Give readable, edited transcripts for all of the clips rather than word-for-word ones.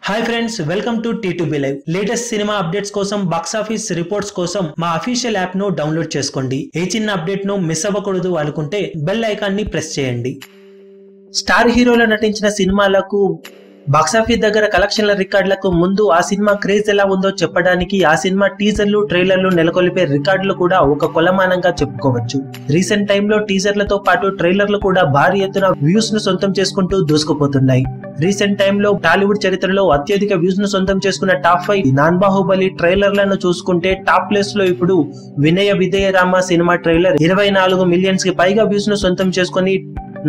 Hi friends, welcome to T2B Live. Latest cinema updates కోసం, box office reports కోసం మా official app ను download చేసుకోండి. ఏ చిన్న అప్డేట్ ను మిస్ అవ్వకూడదు అనుకుంటే బెల్ ఐకాన్ ని ప్రెస్ చేయండి. స్టార్ హీరోలు నటించిన సినిమాలకు బాక్సాఫీస్ దగ్గర కలెక్షన్ల రికార్డులకు ముందు ఆ సినిమా క్రేజ్ ఎలా ఉందో చెప్పడానికి ఆ సినిమా టీజర్లు, ట్రైలర్లు నెలకొల్పే రికార్డులు కూడా ఒక కొలమానంగా చెప్పుకోవచ్చు. రీసెంట్ టైంలో టీజర్లతో పాటు ట్రైలర్లు కూడా భారీ ఎత్తున వ్యూస్ ను సొంతం చేసుకుంటూ దూసుకుపోతున్నాయి. రీసెంట్ టైంలో టాలీవుడ్ చరిత్రలో అత్యధిక వ్యూస్ ను సొంతం చేసుకున్న టాప్ 5 నాన్ బాహుబలి ట్రైలర్లను చూసుకుంటే టాప్ ప్లేస్ లో ఇప్పుడు Vinaya Vidheya Rama cinema trailer 24 millions కి పైగా వ్యూస్ ను సొంతం చేసుకుని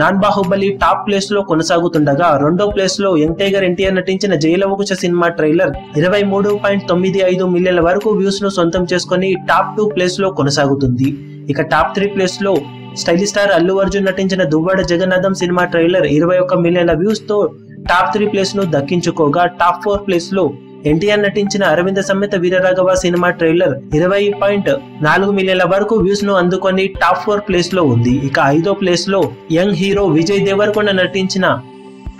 నాన్ బాహుబలి టాప్ ప్లేస్ లో కొనసాగుతుండగా, రెండో ప్లేస్ లో యంగ్ టైగర్ ఎన్టీఆర్ నటించిన జైలవకుశ సినిమా ట్రైలర్ 23.95 మిలియన్ల వరకు వ్యూస్ ను సొంతం చేసుకుని టాప్ 2 ప్లేస్ లో కొనసాగుతుంది. ఇక టాప్ 3 ప్లేస్ లో స్టైలిష్ స్టార్ అల్లు అర్జున్ నటించిన దువ్వాడ జగన్నాథం సినిమా ట్రైలర్ 21 మిలియన్ల వ్యూస్ తో టాప్ 3 ప్లేస్ ను దక్కించుకోగా, టాప్ 4 ప్లేస్ లో ఎన్టీఆర్ నటించిన అరవింద సమేత వీరరాఘవ సినిమా ట్రైలర్ 20.4 మిలియన్ల వరకు వ్యూస్ ను అందుకొని టాప్ 4 ప్లేస్ లో ఉంది. ఇక 5వ ప్లేస్ లో యంగ్ హీరో విజయ్ దేవరకొండ నటించిన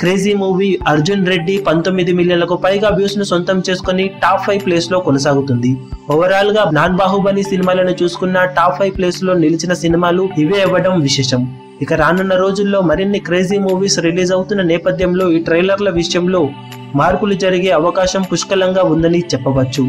క్రేజీ మూవీ అర్జున్ రెడ్డి 19 మిలియన్లకు పైగా వ్యూస్ ను సొంతం చేసుకుని టాప్ 5 ప్లేస్ లో కొనసాగుతుంది. ఓవరాల్ గా నాన్ బాహుబలి సినిమాలను చూసుకున్న టాప్ 5 ప్లేస్ లో నిలిచిన సినిమాలు ఇవే అవ్వడం విశేషం. ఇక రానున్న రోజుల్లో మరిన్ని క్రేజీ మూవీస్ రిలీజ్ అవుతున్న నేపథ్యంలో ఈ ట్రైలర్ల విషయంలో మార్పులు జరిగే అవకాశం పుష్కలంగా ఉందని చెప్పవచ్చు.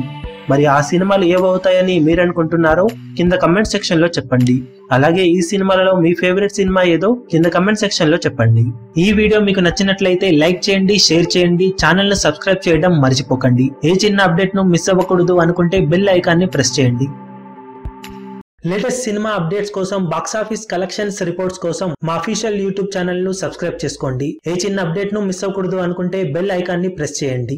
మరి ఆ సినిమాలు ఏవవుతాయని మీరు అనుకుంటున్నారో కింద కమెంట్ సెక్షన్ లో చెప్పండి. అలాగే ఈ సినిమాలలో మీ ఫేవరెట్ సినిమా ఏదో కింద కమెంట్ సెక్షన్ లో చెప్పండి. ఈ వీడియో మీకు నచ్చినట్లయితే లైక్ చేయండి, షేర్ చేయండి, ఛానల్ ను సబ్స్క్రైబ్ చేయడం మర్చిపోకండి. ఏ చిన్న అప్డేట్ ను మిస్ అవ్వకూడదు అనుకుంటే బెల్ ఐకాన్ ని ప్రెస్ చేయండి. లేటెస్ట్ సినిమా అప్డేట్స్ కోసం, బాక్స్ ఆఫీస్ కలెక్షన్స్ రిపోర్ట్స్ కోసం మా అఫీషియల్ యూట్యూబ్ ఛానల్ ను సబ్స్క్రైబ్ చేసుకోండి. ఏ చిన్న అప్డేట్ ను మిస్ అవ్వకూడదు అనుకుంటే బెల్ ఐకాన్ ని ప్రెస్ చేయండి.